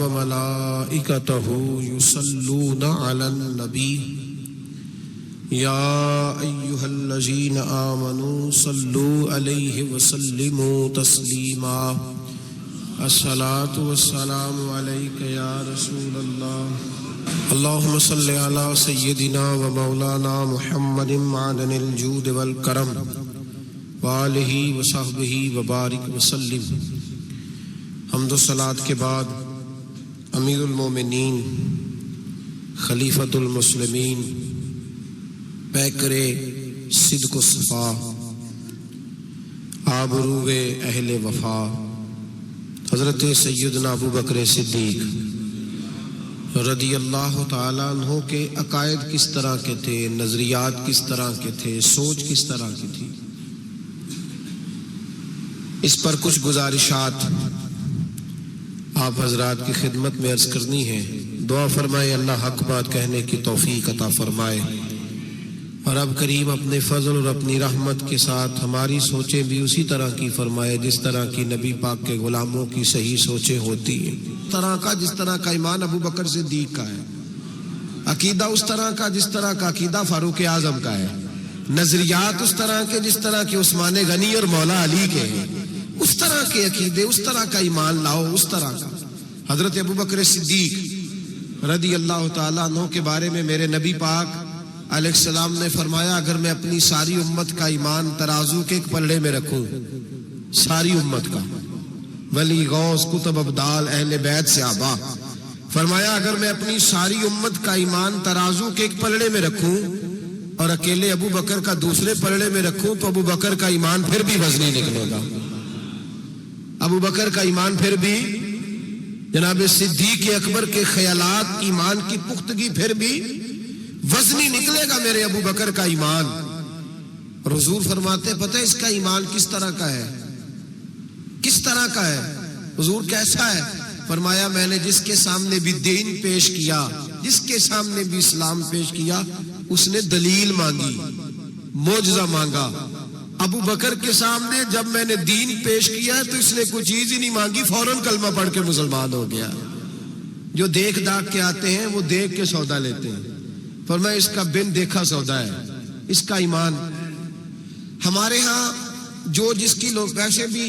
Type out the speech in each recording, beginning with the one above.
وملائكته يصلون على النبي يا أيها الذين آمنوا صلوا عليه وسلموا تسليما الصلاة والسلام عليك يا رسول الله اللهم صل على سيدنا ومولانا محمد معدن الجود والكرم وآلہ وصحبہ وبارک وسلم۔ حمد و صلات کے بعد امیر المومنین خلیفۃ المسلمین پیکر صدق و صفا آبرو اہل وفا حضرت سیدنا ابو بکر صدیق رضی اللہ تعالیٰ عنہ کے عقائد کس طرح کے تھے، نظریات کس طرح کے تھے، سوچ کس طرح کی تھی، اس پر کچھ گزارشات آپ حضرات کی خدمت میں عرض کرنی ہے۔ دعا فرمائے اللہ حق بات کہنے کی توفیق عطا فرمائے، اور اب کریم اپنے فضل اور اپنی رحمت کے ساتھ ہماری سوچیں بھی اسی طرح کی فرمائے جس طرح کی نبی پاک کے غلاموں کی صحیح سوچیں ہوتی ہیں، جس طرح کا ایمان ابو بکر صدیق کا ہے، عقیدہ اس طرح کا جس طرح کا عقیدہ فاروق اعظم کا ہے، نظریات اس طرح کے جس طرح کے عثمان غنی اور مولا علی کے ہیں، اس طرح کے عقیدے، اس طرح کا ایمان لاؤ، اس طرح کا۔ حضرت ابو بکر صدیق رضی اللہ تعالیٰ عنہ کے بارے میں میرے نبی پاک علیہ السلام نے فرمایا، اگر میں اپنی ساری امت کا ایمان ترازو کے ایک پلڑے میں رکھوں، ساری امت کا، ولی غوث کتب ابدال اہل بیت صحابہ، فرمایا اگر میں اپنی ساری امت کا ایمان ترازو کے ایک پلڑے میں رکھوں اور اکیلے ابو بکر کا دوسرے پلڑے میں رکھوں تو ابو بکر کا ایمان پھر بھی وزنی نکلے گا، ابو بکر کا ایمان پھر بھی، جناب صدیق اکبر کے خیالات ایمان کی پختگی پھر بھی وزنی نکلے گا میرے ابو بکر کا ایمان۔ اور حضور فرماتے پتہ اس کا ایمان کس طرح کا ہے، کس طرح کا ہے؟ حضور کیسا ہے؟ فرمایا میں نے جس کے سامنے بھی دین پیش کیا، جس کے سامنے بھی اسلام پیش کیا، اس نے دلیل مانگی، معجزہ مانگا۔ ابو بکر کے سامنے جب میں نے دین پیش کیا تو اس نے کوئی چیز ہی نہیں مانگی، فوراً کلمہ پڑھ کے مسلمان ہو گیا۔ جو دیکھ داکھ کے آتے ہیں وہ دیکھ کے سودا لیتے ہیں، فرمایا اس کا بن دیکھا سودا ہے، اس کا ایمان۔ ہمارے ہاں جو جس کی لوگ، ویسے بھی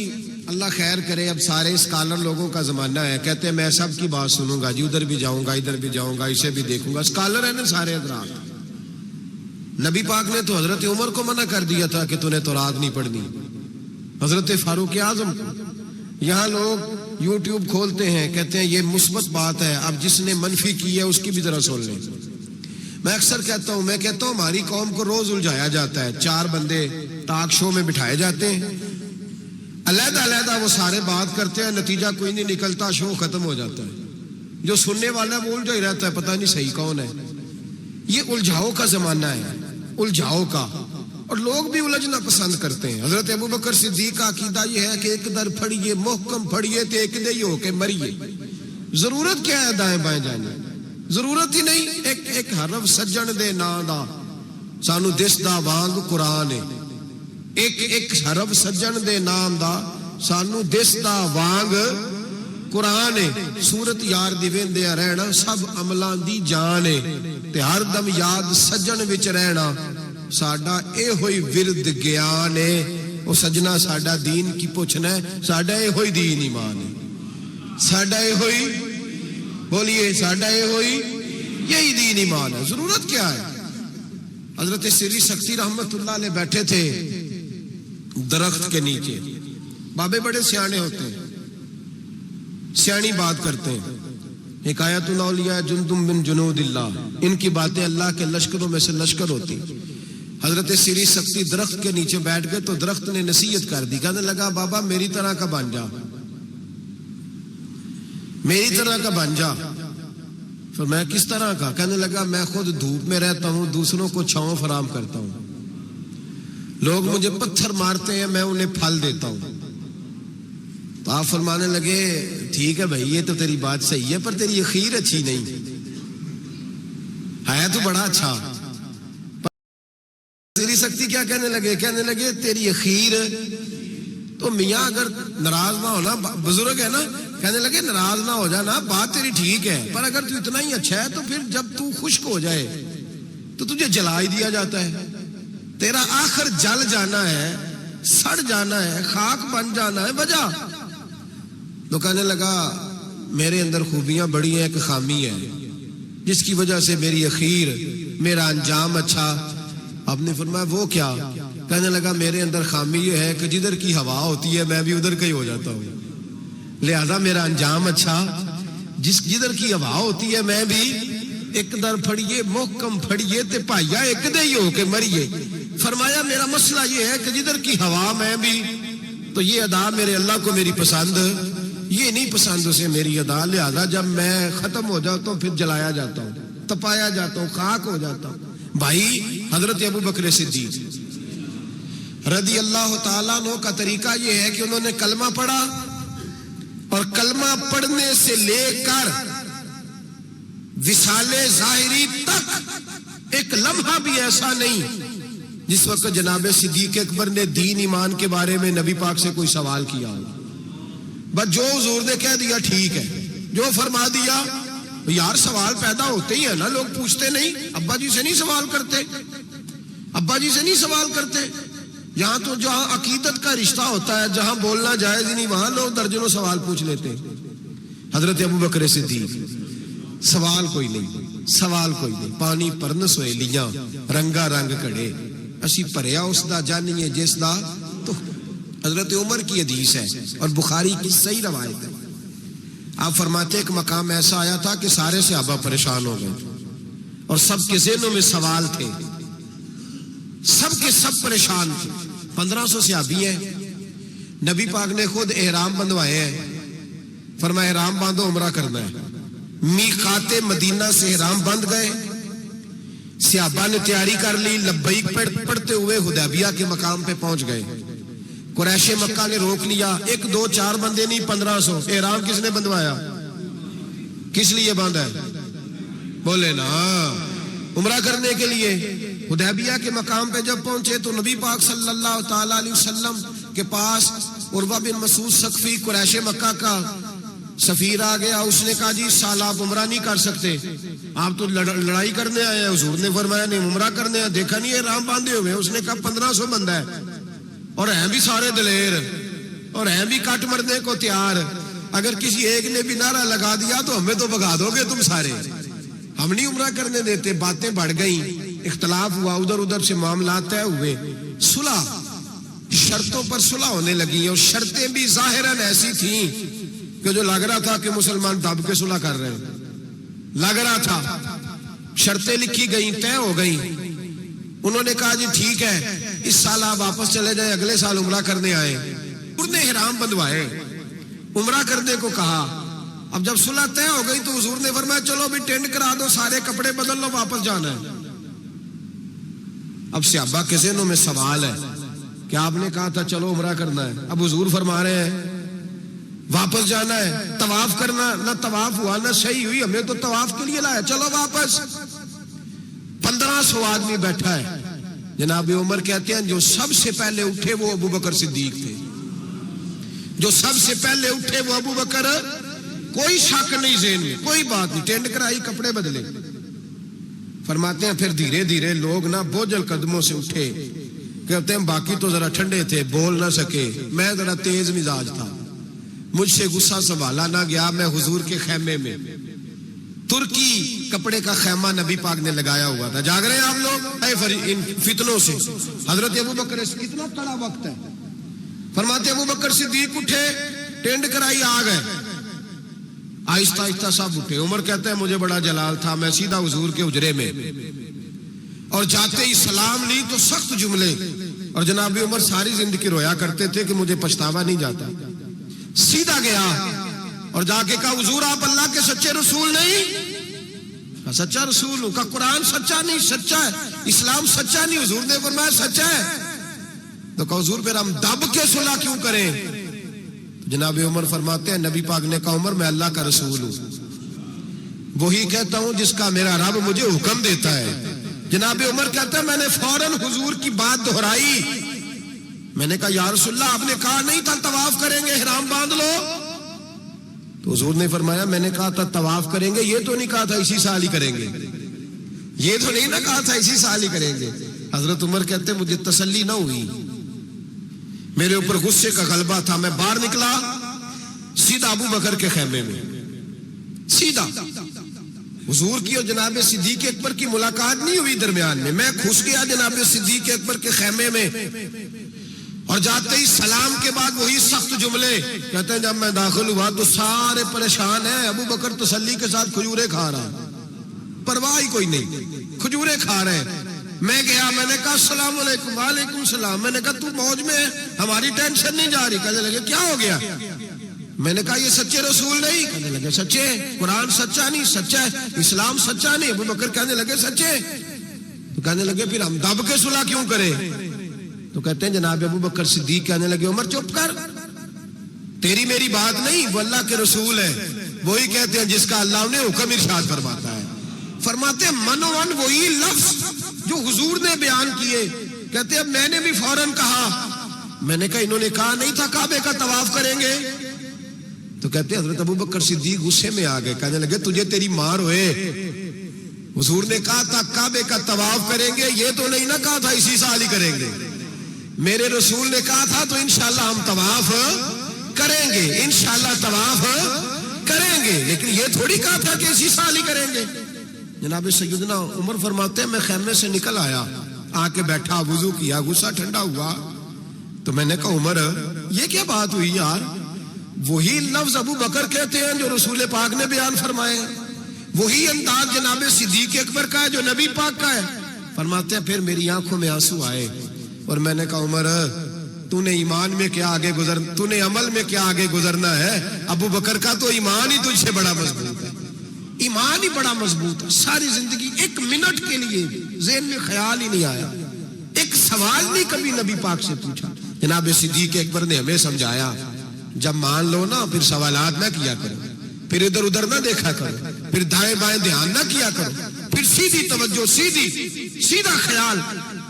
اللہ خیر کرے، اب سارے اسکالر لوگوں کا زمانہ ہے، کہتے ہیں میں سب کی بات سنوں گا جی، ادھر بھی جاؤں گا ادھر بھی جاؤں گا اسے بھی دیکھوں گا، اسکالر ہیں نا سارے حضرات۔ نبی پاک نے تو حضرت عمر کو منع کر دیا تھا کہ تُونے تورات نہیں پڑھنی، حضرت فاروق اعظم کو۔ یہاں لوگ یوٹیوب کھولتے ہیں، کہتے ہیں یہ مثبت بات ہے، اب جس نے منفی کی ہے اس کی بھی ذرا سن لیں۔ میں اکثر کہتا ہوں ہماری قوم کو روز الجھایا جاتا ہے، 4 بندے ٹاک شو میں بٹھائے جاتے ہیں، علیحدہ علیحدہ وہ سارے بات کرتے ہیں، نتیجہ کوئی نہیں نکلتا، شو ختم ہو جاتا ہے۔ جو سننے والا وہ الجھا ہی رہتا ہے، پتہ نہیں صحیح کون ہے۔ یہ الجھاؤ کا زمانہ ہے، الجھاؤ کا، اور لوگ بھی الجھنا پسند کرتے ہیں۔ حضرت ابو بکر صدیق کا عقیدہ یہ ہے کہ ایک در پھڑیے محکم پھڑیے تے ایک دے ہو کے مریے، ضرورت کیا ہے دائیں بائیں جانے، ضرورت ہی نہیں۔ ایک حرف سجن دے نا دا سانو دس دا وانگ قرآن ہے، ایک حرف سجن دے نام دا سانو دس دا وانگ قرآن ہے۔ صورت یار دی ویندیا رہنا سب عملاں دی جان ہے، تے ہر دم یاد سجن وچ رہنا ساڈا اے ہوئی ورد گیان ہے۔ او سجنا ساڈا دین کی پوچھنا ہے، ساڈا اے ہوئی دین ایمان ہے، ساڈا اے ہوئی، بولیے ساڈا اے ہوئی یہی دین ایمان ہے۔ ضرورت کیا ہے؟ حضرت سری سکتی رحمت اللہ علیہ بیٹھے تھے درخت کے نیچے، بابے بڑے سیانے ہوتے ہیں، سیانی بات کرتے ہیں، حکایت الاولیاء جندم من جنود اللہ، ان کی باتیں اللہ کے لشکروں میں سے لشکر ہوتی۔ حضرت سری سکتی درخت کے نیچے بیٹھ گئے تو درخت نے نصیحت کر دی، کہنے لگا بابا میری طرح کا بن جا، میری طرح کا بن جا۔ پھر میں کس طرح کا؟ کہنے لگا میں خود دھوپ میں رہتا ہوں، دوسروں کو چھاؤں فراہم کرتا ہوں، لوگ مجھے پتھر مارتے ہیں میں انہیں پھل دیتا ہوں۔ تو آپ فرمانے لگے ٹھیک ہے بھائی یہ تو تیری بات صحیح ہے، پر تیری اخیر اچھی نہیں ہے، تو بڑا اچھا۔ سری سکتی کیا کہنے لگے تیری اخیر تو میاں اگر ناراض نہ ہونا، بزرگ ہے نا، کہنے لگے ناراض نہ ہو جانا، بات تیری ٹھیک ہے، پر اگر تو اتنا ہی اچھا ہے تو پھر جب تو خشک ہو جائے تو تجھے جلا ہی دیا جاتا ہے، تیرا آخر جل جانا ہے، سڑ جانا ہے، خاک بن جانا ہے، وجہ تو کہنے لگا میرے اندر خوبیاں بڑی ہیں، ایک خامی ہے جس کی وجہ سے میری اخیر، میرا انجام اچھا۔ آپ نے فرمایا وہ کیا؟ کہنے لگا میرے اندر خامی یہ ہے کہ جدھر کی ہوا ہوتی ہے میں بھی ادھر کا ہی ہو جاتا ہوں، لہذا میرا انجام اچھا، جدھر کی ہوا ہوتی ہے میں بھی ایک در پھڑیے محکم پھڑیے تے پائیا ایک دے ہی ہو کے مریے۔ فرمایا میرا مسئلہ یہ ہے کہ جدھر کی ہوا میں بھی، تو یہ ادا میرے اللہ کو میری پسند، یہ نہیں پسند اسے میری ادا، لہذا جب میں ختم ہو جاتا ہوں پھر جلایا جاتا ہوں، تپایا جاتا ہوں، خاک ہو جاتا ہوں۔ بھائی حضرت ابو بکر صدیق رضی اللہ تعالیٰ عنہ کا طریقہ یہ ہے کہ انہوں نے کلمہ پڑھا، اور کلمہ پڑھنے سے لے کر وصال ظاہری تک ایک لمحہ بھی ایسا نہیں جس وقت جناب صدیق اکبر نے دین ایمان کے بارے میں نبی پاک سے کوئی سوال کیا ہو، بس جو حضور نے کہہ دیا ٹھیک ہے، جو فرما دیا۔ یار سوال پیدا ہوتے ہی ہے نا، لوگ پوچھتے نہیں، ابا جی سے نہیں سوال کرتے، ابا جی سے نہیں سوال کرتے۔ یہاں تو جہاں عقیدت کا رشتہ ہوتا ہے، جہاں بولنا جائز ہی نہیں، وہاں لوگ درجنوں سوال پوچھ لیتے ہیں۔ حضرت ابو بکر صدیق سوال کوئی نہیں، سوال کوئی نہیں، پانی پرن سویلیاں رنگا رنگ کڑے اسی پریا اس دا جانیے جس دا۔ تو حضرت عمر کی حدیث ہے اور بخاری کی صحیح روایت ہے، آپ فرماتے ایک مقام ایسا آیا تھا کہ سارے صحابہ پریشان ہو گئے اور سب کے ذہنوں میں سوال تھے، سب کے سب پریشان تھے۔ 1500 صحابی ہیں، نبی پاک نے خود احرام بندھوائے ہیں، فرمایا احرام باندھو عمرہ کرنا ہے۔ میقات مدینہ سے احرام بند گئے، صحابہ نے تیاری کر لی، لبیک پڑھتے ہوئے حدیبیہ کے مقام پہ پہنچ گئے۔ قریش مکہ نے روک لیا، 1 2 4 بندے نہیں 1500۔ احرام کس نے بندھوایا؟ کس لیے باندھا ہے؟ بولے نا، عمرہ کرنے کے لیے۔ حدیبیہ کے مقام پہ جب پہنچے تو نبی پاک صلی اللہ تعالیٰ علیہ وسلم کے پاس عروہ بن مسعود ثقفی قریش مکہ کا سفیر آ گیا، اس نے کہا جی اس سال آپ عمرہ نہیں کر سکتے، آپ تو لڑائی کرنے آئے ہیں۔ حضور نے فرمایا نہیں، عمرہ کرنے ہیں، دیکھا نہیں احرام باندھے ہوئے؟ اس نے کہا 1500 بندہ ہے اور ہیں بھی سارے دلیر اور ہیں بھی کٹ مرنے کو تیار، اگر کسی ایک نے بھی نعرہ لگا دیا تو ہمیں تو بھگا دو گے تم سارے، ہم نہیں عمرہ کرنے دیتے۔ باتیں بڑھ گئیں، اختلاف ہوا، ادھر ادھر سے معاملات طے ہوئے، صلح، شرطوں پر صلح ہونے لگی، اور شرطیں بھی ظاہراً ایسی تھیں کہ جو لگ رہا تھا کہ مسلمان دب کے صلح کر رہے ہیں، لگ رہا تھا۔ شرطیں لکھی گئیں، طے ہو گئیں۔ انہوں نے کہا جی ٹھیک ہے، اس سال آپ واپس چلے جائیں، اگلے سال عمرہ کرنے آئے۔ انہوں نے احرام بندھوائے، عمرہ کرنے کو کہا۔ اب جب صلح طے ہو گئی تو حضور نے فرمایا چلو بھی ٹینٹ کرا دو، سارے کپڑے بدل لو، واپس جانا ہے۔ اب صحابہ کے ذہنوں میں سوال ہے کہ آپ نے کہا تھا چلو عمرہ کرنا ہے، اب حضور فرما رہے ہیں واپس جانا ہے، طواف کرنا، نہ طواف ہوا نہ صحیح ہوئی، ہمیں تو طواف کے لیے لایا، چلو واپس۔ 1500 آدمی بیٹھا ہے۔ جناب عمر کہتے ہیں جو سب سے پہلے اٹھے وہ ابو بکر صدیق تھے، جو سب سے پہلے اٹھے وہ ابو بکر، کوئی شک نہیں ذہن میں، کوئی بات نہیں، ٹینٹ کرائی، کپڑے بدلے۔ فرماتے ہیں پھر دھیرے دھیرے لوگ نہ بوجھل قدموں سے اٹھے، کہتے ہیں باقی تو ذرا ٹھنڈے تھے، بول نہ سکے، میں ذرا تیز مزاج تھا، مجھ سے غصہ سنبھالا نہ گیا۔ میں حضور کے خیمے میں، ترکی کپڑے کا خیمہ نبی پاک نے لگایا ہوا تھا، جاگ رہے ہیں آپ لوگ ان فتنوں سے۔ حضرت ابو بکر، کتنا کڑا وقت ہے، فرماتے ابو بکر صدیق اٹھے، ٹینٹ کرائی، آ گئے، آہستہ آہستہ سب اٹھے۔ عمر کہتا ہے مجھے بڑا جلال تھا، میں سیدھا حضور کے حجرے میں، اور جاتے ہی سلام لی تو سخت جملے، اور جناب عمر ساری زندگی رویا کرتے تھے کہ مجھے پچھتاوا نہیں جاتا۔ سیدھا گیا اور جا کے کہا حضور آپ اللہ کے سچے رسول نہیں؟ سچا رسول ہوں۔ کہا قرآن سچا نہیں؟ سچا ہے۔ اسلام سچا نہیں؟ حضور نے فرمایا سچا ہے۔ تو کہا حضور پھر ہم دب کے صلح کیوں کریں؟ جناب عمر فرماتے ہیں نبی پاک نے کہا عمر میں اللہ کا رسول ہوں، وہی کہتا ہوں جس کا میرا رب مجھے حکم دیتا ہے۔ جناب عمر کہتا ہے میں نے فوراً حضور کی بات دہرائی، میں نے کہا یا رسول اللہ آپ نے کہا نہیں تھا طواف کریں گے، احرام باندھ لو۔ تو حضور نے فرمایا میں نے کہا تھا طواف کریں گے، یہ تو نہیں کہا تھا اسی سال ہی کریں گے، یہ تو نہیں نہ کہا تھا اسی سال ہی کریں گے۔ حضرت عمر کہتے مجھے تسلی نہ ہوئی، میرے اوپر غصے کا غلبہ تھا، میں باہر نکلا سیدھا ابو بکر کے خیمے میں، سیدھا حضور کی اور جناب صدیق اکبر کی ملاقات نہیں ہوئی درمیان میں، میں گھس گیا جناب صدیق اکبر کے خیمے میں، اور جاتے ہی سلام کے بعد وہی سخت جملے کہتے ہیں۔ جب میں داخل ہوا تو سارے پریشان ہیں، ابو بکر تسلی کے ساتھ کھجورے کھا رہا ہے، پرواہ ہی کوئی نہیں، کھجورے کھا رہے ہیں۔ میں گیا، میں نے کہا السلام علیکم، وعلیکم السلام، میں نے کہا تو موج میں ہے، ہماری ٹینشن نہیں جا رہی۔ کہنے لگے کیا ہو گیا؟ میں نے کہا یہ سچے رسول نہیں؟ کہنے لگے سچے، قرآن سچا نہیں، سچا ہے، اسلام سچا نہیں۔ ابو بکر کہنے لگے سچے، تو کہنے لگے پھر ہم دب کے صلح کیوں کریں؟ تو کہتے ہیں جناب ابو بکر صدیق کہنے لگے عمر چپ کر، تیری میری بات نہیں، وہ اللہ کے رسول ہے، وہی کہتے ہیں جس کا اللہ انہیں حکم ارشاد فرماتا ہے۔ فرماتے ہیں منوان وہی لفظ جو حضور نے بیان کیے، کہتے ہیں میں نے بھی فوراً کہا، میں نے کہا انہوں نے کہا نہیں تھا کعبے کا طواف کریں گے؟ تو کہتے ہیں حضرت ابو بکر صدیق غصے میں آ گئے، کہنے لگے تجھے تیری مار ہوئے، حضور نے کہا تھا کعبے کا طواف کریں گے، یہ تو نہیں نہ کہا تھا اسی سال ہی کریں گے، میرے رسول نے کہا تھا تو انشاءاللہ ہم طواف کریں گے، انشاءاللہ طواف کریں گے، لیکن یہ تھوڑی کہا تھا کہ اسی سال ہی کریں گے۔ جناب سیدنا عمر فرماتے ہیں میں خیمے سے نکل آیا، آ کے بیٹھا، وضو کیا، غصہ ٹھنڈا ہوا، تو میں نے کہا عمر یہ کیا بات ہوئی یار؟ وہی لفظ ابو بکر کہتے ہیں جو رسول پاک نے بیان فرمائے، وہی انداز جناب صدیق اکبر کا ہے جو نبی پاک کا ہے۔ فرماتے ہیں پھر میری آنکھوں میں آنسو آئے، اور میں نے کہا عمر تو نے ایمان میں کیا آگے گزر، تو نے عمل میں کیا آگے گزرنا ہے؟ ابو بکر کا تو ایمان ہی تجھ سے بڑا مضبوط ہے، ایمان ہی بڑا مضبوط ہے۔ ساری زندگی ایک منٹ کے لیے ذہن میں خیال ہی نہیں آیا، ایک سوال نہیں کبھی نبی پاک سے پوچھا۔ جناب صدیق اکبر نے ہمیں سمجھایا جب مان لو نا پھر سوالات نہ کیا کرو، پھر ادھر ادھر نہ دیکھا کرو، پھر دائیں بائیں دھیان نہ کیا کرو، پھر سیدھی توجہ، سیدھا خیال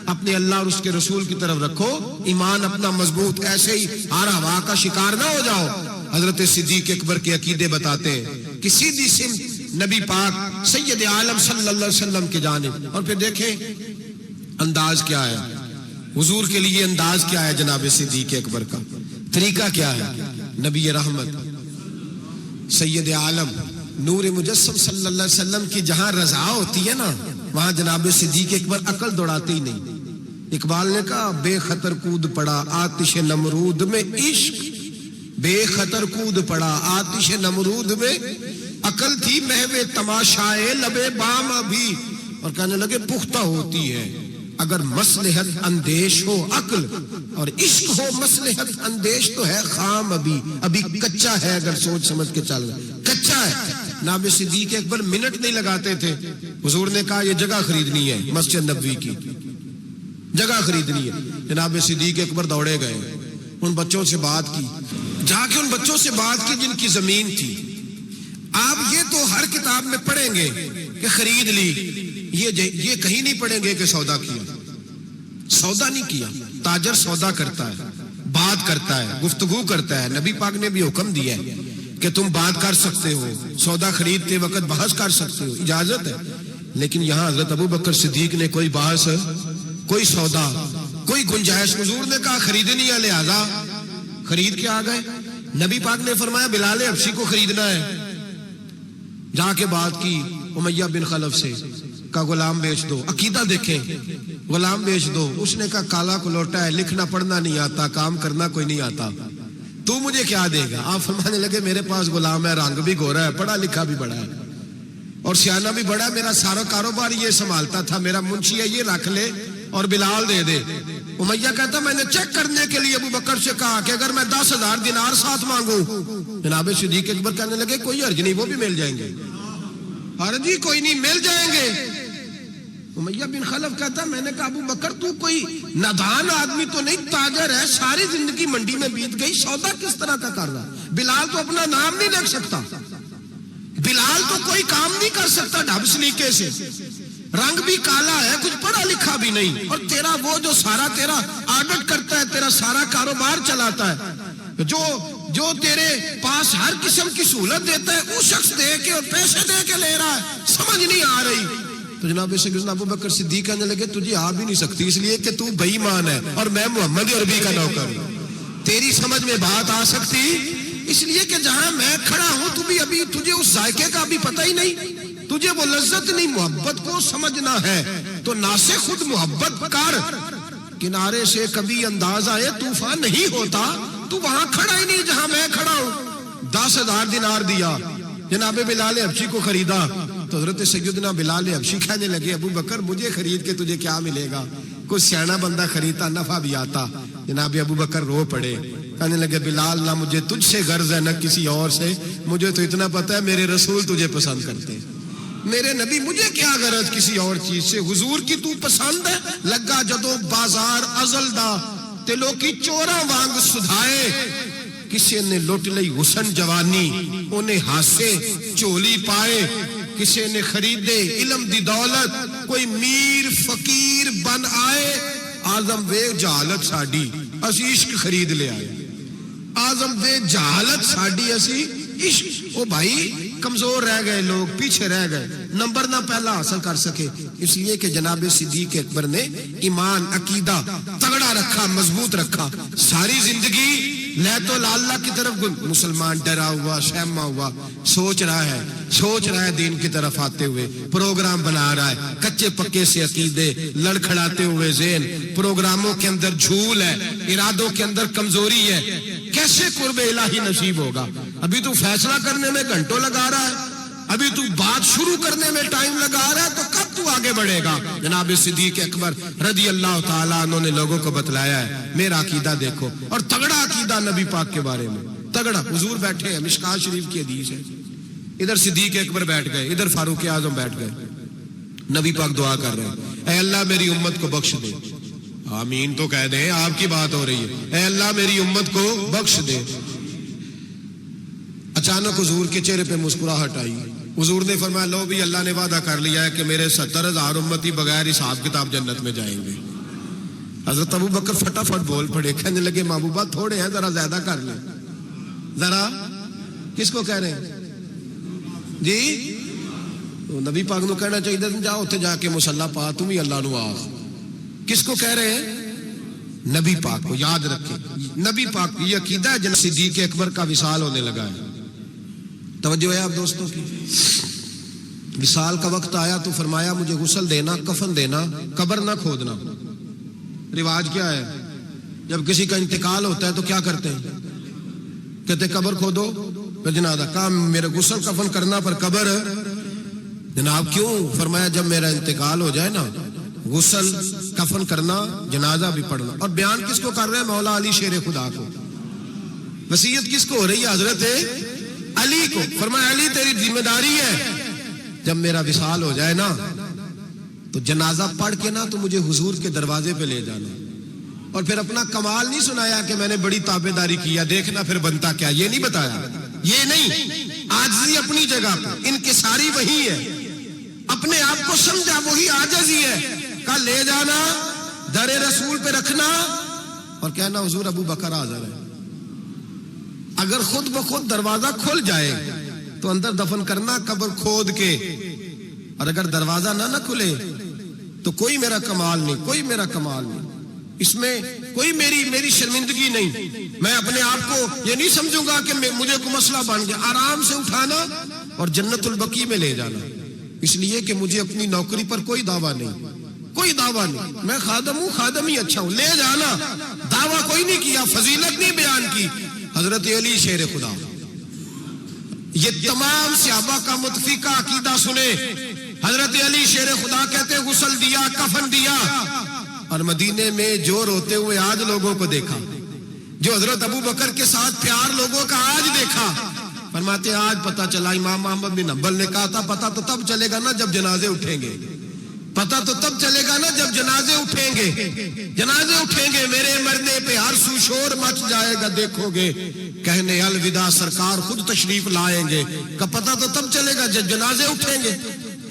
اپنے اللہ اور اس کے رسول کی طرف رکھو، ایمان اپنا مضبوط، ایسے ہی ہر ہوا کا شکار نہ ہو جاؤ۔ حضرت صدیق اکبر کے عقیدے بتاتے ہیں کہ سیدھی سمت نبی پاک سید عالم صلی اللہ علیہ وسلم کی جانب۔ اور پھر دیکھیں انداز کیا ہے حضور کے لیے، انداز کیا ہے جناب صدیق اکبر کا، طریقہ کیا ہے؟ نبی رحمت سید عالم نور مجسم صلی اللہ علیہ وسلم کی جہاں رضا ہوتی ہے نا، وہاں جناب صدیق اکبر عقل دوڑاتے ہی نہیں۔ اقبال نے کہا بے خطر کود پڑا آتش نمرود میں عشق، بے خطر کود پڑا آتش نمرود میں، عقل تھی محو تماشائے لبے بام ابھی، اور کہنے لگے پختہ ہوتی ہے اگر مصلحت اندیش ہو عقل، اور عشق ہو مصلحت اندیش تو ہے خام ابھی کچا ہے، اگر سوچ سمجھ کے چل کچا ہے۔ جناب صدیق اکبر منٹ نہیں لگاتے تھے، حضور نے کہا یہ جگہ خریدنی ہے، مسجد نبوی کی جگہ خریدنی ہے، جناب صدیق اکبر دوڑے گئے، ان بچوں سے بات کی، جا کے ان بچوں سے بات کی جن کی زمین تھی۔ آپ یہ تو ہر کتاب میں پڑھیں گے کہ خرید لی، یہ کہیں نہیں پڑھیں گے کہ سودا کیا، سودا نہیں کیا۔ تاجر سودا کرتا ہے، بات کرتا ہے، گفتگو کرتا ہے، نبی پاک نے بھی حکم دیا ہے کہ تم بات کر سکتے ہو، سودا خریدتے وقت بحث کر سکتے ہو، اجازت ہے۔ لیکن یہاں حضرت ابو بکر صدیق نے کوئی بحث، کوئی سودا، کوئی گنجائش، حضور نے کہا خریدنی ہے، لہذا خرید کے آ گئے۔ نبی پاک نے فرمایا بلال حبشی کو خریدنا ہے، جا کے بات کی امیہ بن خلف سے، کا غلام بیچ دو۔ عقیدہ دیکھیں، غلام بیچ دو۔ اس نے کہا کالا کلوٹا ہے، لکھنا پڑھنا نہیں آتا، کام کرنا کوئی نہیں آتا، تو مجھے کیا دے گا؟ آپ فرمانے لگے میرے پاس غلام ہے، رنگ بھی گورا ہے، پڑھا لکھا بھی بڑا ہے اور سیانہ بھی بڑا ہے، میرا سارا کاروبار یہ سنبھالتا تھا، میرا منشی ہے، یہ رکھ لے اور بلال دے دے۔ امیہ کہتا میں نے چیک کرنے کے لیے ابو بکر سے کہا کہ اگر میں 10,000 دینار ساتھ مانگوں، جناب صدیق اکبر کہنے لگے کوئی حرج نہیں، وہ بھی مل جائیں گے، حرج ہی کوئی نہیں، مل جائیں گے۔ امیہ بن خلف کہتا میں نے کہا ابو بکر تو کوئی نادان آدمی تو نہیں، تاجر ہے، ساری زندگی منڈی میں بیت گئی، سودا کس طرح کا کر رہا؟ بلال تو اپنا نام نہیں لکھ سکتا، بلال تو کوئی کام نہیں کر سکتا ڈھب سلیقے سے، رنگ بھی کالا ہے، کچھ پڑھا لکھا بھی نہیں، اور تیرا وہ جو سارا تیرا آڈٹ کرتا ہے، تیرا سارا کاروبار چلاتا ہے، جو جو تیرے پاس ہر قسم کی سہولت دیتا ہے وہ شخص دے کے اور پیسے دے کے لے رہا ہے، سمجھ نہیں آ رہی. تو جناب سیدنا ابو بکر صدیق کہنے لگے تجھے آ بھی نہیں سکتی، اس لیے کہ تو بے ایمان ہے اور میں محمد عربی کا نوکر ہوں. تیری سمجھ میں بات آ سکتی اس لیے کہ جہاں میں کھڑا ہوں تو بھی ابھی تجھے اس ذائقے کا بھی پتہ ہی نہیں، تجھے وہ لذت نہیں. محبت کو سمجھنا ہے تو نہ سے خود محبت کر. کنارے سے کبھی انداز آئے طوفان نہیں ہوتا، تو وہاں کھڑا ہی نہیں جہاں میں کھڑا ہوں. 10,000 دینار دیا، جناب بلال حبشی کو خریدا. تو حضرت سیدنا بلال حبشی کہنے لگے ابو بکر مجھے خرید کے تجھے کیا ملے گا، کوئی سیانا بندہ خریدتا نفع بھی آتا. جناب ابو بکر رو پڑے، کہنے لگے بلال نہ مجھے تجھ سے غرض ہے نہ کسی اور سے، مجھے تو اتنا پتا ہے میرے رسول تجھے پسند کرتے، میرے نبی، مجھے کیا غرض کسی اور چیز سے، حضور کی تو پسند ہے. لگا جدو بازار ازل دا تے لوکی چوراں وانگ سدھائے، کسی نے لٹ لئی حسن جوانی انہیں ہاسے چولی پائے، کسی نے خریدے علم دی دولت کوئی میر فقیر بن آئے. آزم وے جہالت ساڈی اسی عشق خرید لے آئے، آزم وے جہالت ساڈی اسی عشق. او بھائی کمزور رہ گئے، لوگ پیچھے رہ گئے، نمبر نہ پہلا حاصل کر سکے، اس لیے کہ جناب صدیق اکبر نے ایمان عقیدہ تگڑا رکھا، مضبوط رکھا. ساری زندگی لیت اللہ کی طرف مسلمان ڈرا ہوا شہما ہوا، سوچ رہا ہے دین کی طرف آتے ہوئے، پروگرام بنا رہا ہے، کچے پکے سے عقیدے لڑکھڑاتے ہوئے ذہن، پروگراموں کے اندر جھول ہے، ارادوں کے اندر کمزوری ہے. کیسے قرب الہی نصیب ہوگا؟ ابھی تو فیصلہ کرنے میں گھنٹوں لگا رہا ہے، ابھی تو بات شروع کرنے میں ٹائم لگا رہا ہے، تو کب تو آگے بڑھے گا؟ جناب صدیق اکبر رضی اللہ تعالیٰ عنہ نے لوگوں کو بتلایا ہے میرا عقیدہ دیکھو، اور تگڑا عقیدہ نبی پاک کے بارے میں، تگڑا. حضور بیٹھے ہیں، مشکات شریف کی حدیث ہے، ادھر صدیق اکبر بیٹھ گئے، ادھر فاروق اعظم بیٹھ گئے. نبی پاک دعا کر رہے ہیں اے اللہ میری امت کو بخش دے. آمین تو کہہ دیں، آپ کی بات ہو رہی ہے. اے اللہ میری امت کو بخش دے. اچانک حضور کے چہرے پہ مسکراہٹ آئی. حضور نے فرمایا لو بھی اللہ نے وعدہ کر لیا ہے کہ میرے 70,000 امتی بغیر حساب کتاب جنت میں جائیں گے. حضرت ابو بکر فٹافٹ بول پڑے، کہنے لگے محبوبہ تھوڑے ہیں، ذرا زیادہ کر لیں. ذرا کس کو کہہ رہے ہیں جی؟ نبی پاک نو کہنا چاہیے جاؤ اتنے جا کے مصلا پا تم ہی اللہ نو آخ. کس کو کہہ رہے ہیں؟ نبی پاک کو. یاد رکھیں نبی پاک یہ عقیدہ ہے. جناب صدیق اکبر کا وصال ہونے لگا ہے. توجہ ہے آپ دوستوں کی؟ وصال کا وقت آیا تو فرمایا مجھے غسل دینا، کفن دینا، قبر نہ کھودنا. رواج کیا ہے جب کسی کا انتقال ہوتا ہے تو کیا کرتے ہیں؟ کہتے قبر کھودو پھر جنازہ. کام میرے غسل کفن کرنا پر قبر. جناب کیوں؟ فرمایا جب میرا انتقال ہو جائے نا غسل کفن کرنا، جنازہ بھی پڑھنا. اور بیان کس کو کر رہے ہیں؟ مولا علی شیر خدا کو. وصیت کس کو ہو رہی ہے؟ حضرت علی کو. فرمایا علی تیری ذمہ داری ہے جب میرا وصال ہو جائے نا تو جنازہ پڑھ کے نا تو مجھے حضور کے دروازے پہ لے جانا. اور پھر اپنا کمال نہیں سنایا کہ میں نے بڑی تابعداری کیا، دیکھنا پھر بنتا کیا، یہ نہیں بتایا. یہ نہیں، عاجزی اپنی جگہ پہ، انکساری وہی ہے. اپنے آپ کو سمجھا وہی عاجزی ہے. کل لے جانا، در رسول پہ رکھنا اور کہنا حضور ابو بکر حاضر ہے. اگر خود بخود دروازہ کھل جائے تو اندر دفن کرنا قبر کھود کے، اور اگر دروازہ نہ کھلے تو کوئی میرا کمال نہیں، کوئی میرا کمال نہیں، اس میں کوئی میری شرمندگی نہیں. میں اپنے آپ کو یہ نہیں سمجھوں گا کہ مجھے کوئی مسئلہ بن گیا. آرام سے اٹھانا اور جنت البقیع میں لے جانا. اس لیے کہ مجھے اپنی نوکری پر کوئی دعویٰ نہیں، کوئی دعویٰ نہیں. میں خادم ہوں، خادم ہی اچھا ہوں. لے جانا، دعویٰ کوئی نہیں کیا، فضیلت نہیں بیان کی. حضرت علی شیر خدا. یہ تمام صحابہ کا متفقہ عقیدہ سنے. حضرت علی شیر خدا کہتے غسل دیا، کفن دیا. اور مدینے میں جو روتے ہوئے آج لوگوں کو دیکھا، جو حضرت ابو بکر کے ساتھ پیار لوگوں کا آج دیکھا، فرماتے آج پتہ چلا. امام احمد بن حنبل نے کہا تھا پتہ تو تب چلے گا نا جب جنازے اٹھیں گے، پتہ تو تب چلے گا نا جب جنازے اٹھیں گے. جنازے اٹھیں گے، میرے مرنے پہ ہر سو شور مچ جائے گا، دیکھو گے کہنے الوداع سرکار خود تشریف لائیں گے. کا پتہ تو تب چلے گا جب جنازے اٹھیں گے.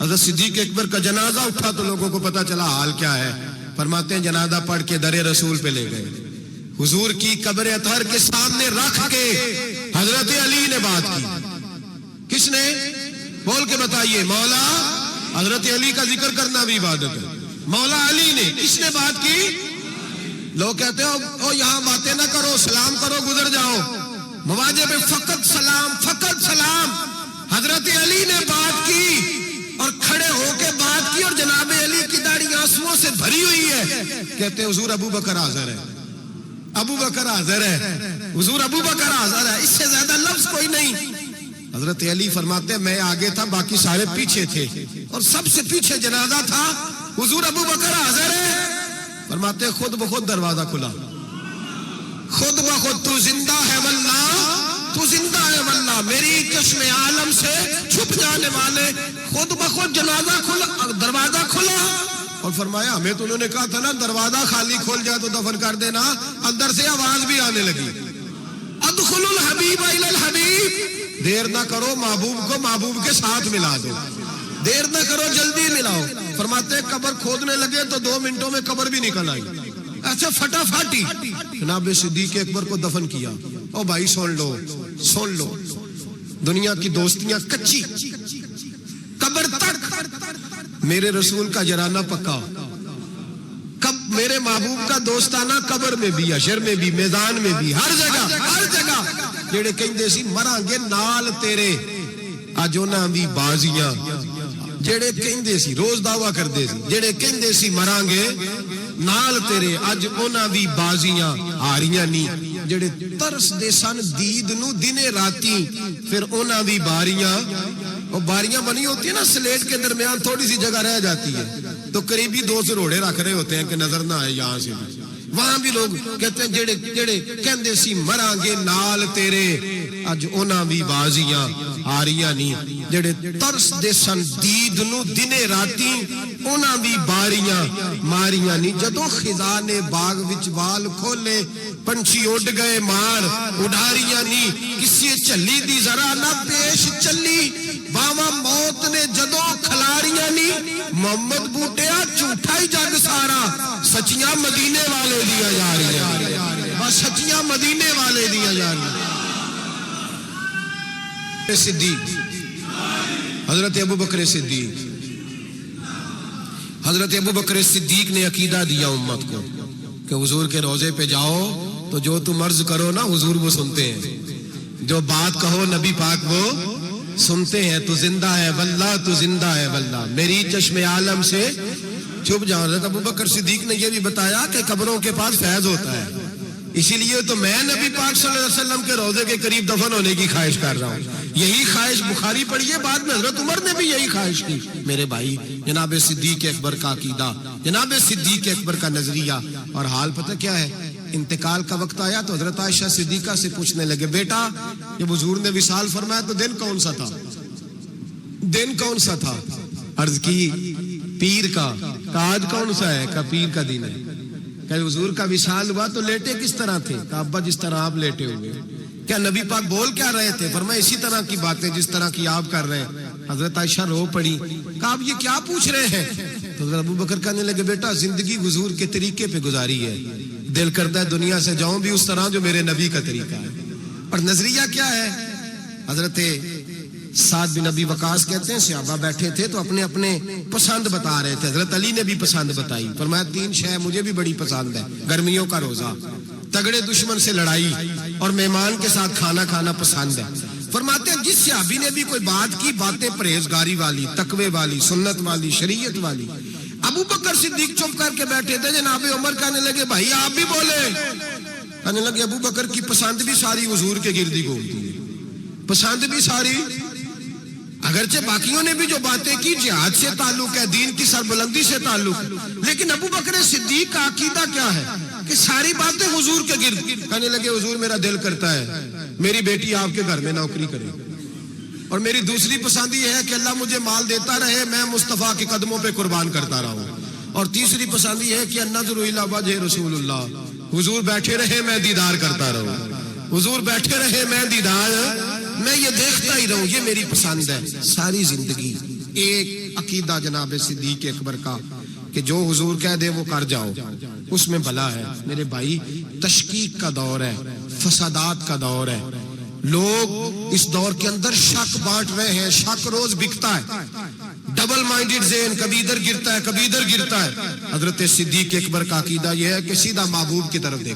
حضرت صدیق اکبر کا جنازہ اٹھا تو لوگوں کو پتہ چلا حال کیا ہے. فرماتے ہیں جنازہ پڑھ کے در رسول پہ لے گئے، حضور کی قبر اطہر کے سامنے رکھ کے حضرت علی نے بات کی. کس نے؟ بول کے بتائیے. مولا حضرت علی کا ذکر کرنا بھی عبادت ہے. مولا علی نے. کس نے بات کی؟ لوگ کہتے ہو یہاں باتیں نہ کرو, سلام کرو, گزر جاؤ. مواجہ پہ فقط سلام, فقط سلام. حضرت علی نے بات کی اور کھڑے ہو کے بات کی, اور جناب علی کی داڑھی آنسوؤں سے بھری ہوئی ہے. کہتے ہیں حضور ابو بکر حاضر ہے, ابو بکر حاضر ہے, حضور ابو بکر حاضر ہے. اس سے زیادہ لفظ کوئی نہیں. حضرت علی فرماتے ہیں میں آگے تھا, باقی سارے پیچھے تھے, اور سب سے پیچھے جنازہ تھا. حضور ابو بکر حاضر ہے. فرماتے ہیں خود بخود دروازہ کھلا, خود بخود. تو زندہ ہے واللہ, تو زندہ ہے واللہ, میری چشم عالم سے چھپ جانے والے. خود بخود جنازہ کھلا, دروازہ کھلا, اور فرمایا ہمیں تو انہوں نے کہا تھا نا دروازہ خالی کھول جائے تو دفن کر دینا. اندر سے آواز بھی آنے لگی, ادخلوا الحبیب الی الحبیب. دیر نہ کرو, محبوب کو محبوب کے ساتھ ملا دو, دیر نہ کرو, جلدی ملاؤ. فرماتے قبر کھودنے لگے تو 2 منٹوں میں قبر بھی نکل آئی. اچھا فٹافٹی جناب صدیق اکبر کو دفن کیا. او بھائی سن لو, سن لو, دنیا کی دوستیاں کچی, قبر تک میرے رسول کا جرانہ پکا. کب میرے محبوب کا دوستانہ قبر میں بھی, حشر میں بھی, میدان میں بھی, ہر جگہ, ہر جگہ. جڑے کہندے سی مراں گے نال تیرے, اج انہاں دی بازیاں. جڑے کہندے سی, روز دعویٰ کردے سی, جڑے کہندے سی مراں گے نال تیرے, اج انہاں دی بازیاں آ رہیاں نہیں. جڑے ترس دے سن دید نو دنے راتی, پھر انہاں دی باریاں, وہ باریاں بنی ہوتی ہیں نا سلیٹ کے درمیان, تھوڑی سی جگہ رہ جاتی ہے تو قریبی 2 سروڑے رکھ رہے ہوتے ہیں کہ نظر نہ آئے یہاں سے بھی. وہاں بھی لوگ کہتے ہیں جڑے جڑے کہندے سی مراں گے نال تیرے, اج انہاں بھی بازیاں آ رہیاں نہیں. جڑے ترس دے سن دید نو دنے راتی, انہاں بھی باریاں ماریاں نہیں. جدوں خزاں نے باغ وچ وال کھولے, پنچھی اڈ گئے مار اڈاریاں نہیں. کسی چلی دی ذرا نہ پیش چلی, باواں موت نے جدوں کھلاریاں نہیں. محمد بوٹیا جھوٹا ہی جگ سارا, سچیاں مدینے والے دیا جا رہی ہیں, بس سچیاں مدینے والے دیا جا رہی ہیں. صدیق حضرت ابو بکر صدیق, حضرت ابو بکر صدیق نے عقیدہ دیا امت کو کہ حضور کے روضے پہ جاؤ تو جو تم عرض کرو نا حضور وہ سنتے ہیں, جو بات کہو نبی پاک وہ سنتے ہیں. تو زندہ ہے واللہ, تو زندہ ہے واللہ, میری چشم عالم سے چھپ جاؤ. حضرت ابو بکر صدیق نے یہ بھی بتایا کہ قبروں کے پاس فیض ہوتا ہے, اسی لیے تو میں نبی پاک صلی اللہ علیہ وسلم کے روضے کے قریب دفن ہونے کی خواہش کر رہا ہوں. یہی خواہش بخاری پڑھیے, بعد میں حضرت عمر نے بھی یہی خواہش کی. میرے بھائی جناب صدیق اکبر کا عقیدہ, جناب صدیق اکبر کا نظریہ, اور حال پتہ کیا ہے. انتقال کا وقت آیا تو حضرت عائشہ صدیقہ سے پوچھنے لگے, بیٹا جب حضور نے وصال فرمایا تو دن کون سا تھا, دن کون سا تھا؟ عرض کی پیر کا. آج کون سا ہے؟ کا پیر کا دن ہے. کہ حضور کا وصال ہوا تو لیٹے کس طرح تھے؟ کہ ابا جس طرح آپ لیٹے ہوئے. کیا نبی پاک بول کیا رہے تھے؟ فرمایا اسی طرح کی باتیں جس طرح کی آپ کر رہے ہیں. حضرت عائشہ رو پڑی, کہ آپ یہ کیا پوچھ رہے ہیں؟ تو حضرت ابو بکر کہنے لگے, بیٹا زندگی حضور کے طریقے پہ گزاری ہے, دل کرتا ہے دنیا سے جاؤں بھی اس طرح جو میرے نبی کا طریقہ ہے. اور نظریہ کیا ہے؟ حضرت سعد بن ابی وقاص کہتے ہیں صحابہ بیٹھے تھے تو اپنے اپنے پسند بتا رہے تھے. حضرت علی نے بھی پسند بتائی, فرمایا 3 شے مجھے بھی بڑی پسند ہے. گرمیوں کا روزہ, تگڑے دشمن سے لڑائی, اور مہمان کے ساتھ کھانا کھانا پسند ہے. فرماتے ہیں جس صحابی نے بھی کوئی بات کی, باتیں پرہیزگاری والی, تقوی والی, سنت والی, شریعت والی. ابو بکر صدیق چپ کر کے بیٹھے تھے. جناب عمر کہنے لگے بھائی آپ بھی بولے. کہنے لگے ابو بکر کی پسند بھی ساری حضور کے گردی گھومتی ہے, پسند بھی ساری, اگرچہ باقیوں نے بھی جو باتیں کی جہاد سے تعلق ہے, دین کی سربلندی سے تعلق, لیکن ابو بکر صدیق کا عقیدہ کیا ہے کہ ساری باتیں حضور کے گرد. کہنے لگے حضور میرا دل کرتا ہے میری بیٹی آپ کے گھر میں نوکری کرے, اور میری دوسری پسند یہ ہے کہ اللہ مجھے مال دیتا رہے, میں مصطفیٰ کے قدموں پہ قربان کرتا رہوں, اور تیسری پسند یہ ہے کہ النظر الی وجہ رسول اللہ, حضور بیٹھے رہے میں دیدار کرتا رہوں, حضور بیٹھے رہے میں دیدار, میں یہ دیکھتا ہی رہوں, یہ میری پسند ہے. ساری زندگی ایک عقیدہ جناب صدیق اکبر کا کہ جو حضور کہہ دے وہ کر جاؤ, اس میں بھلا ہے. میرے بھائی تشکیک کا دور ہے, فسادات کا دور ہے. لوگ اس دور کے اندر شک بانٹ رہے ہیں، شک روز بکتا ہے، ڈبل مائنڈڈ ذہن، کبھی ادھر گرتا ہے کبھی ادھر گرتا ہے۔ حضرت صدیق اکبر کا عقیدہ یہ ہے کہ سیدھا محبوب کی طرف دیکھو۔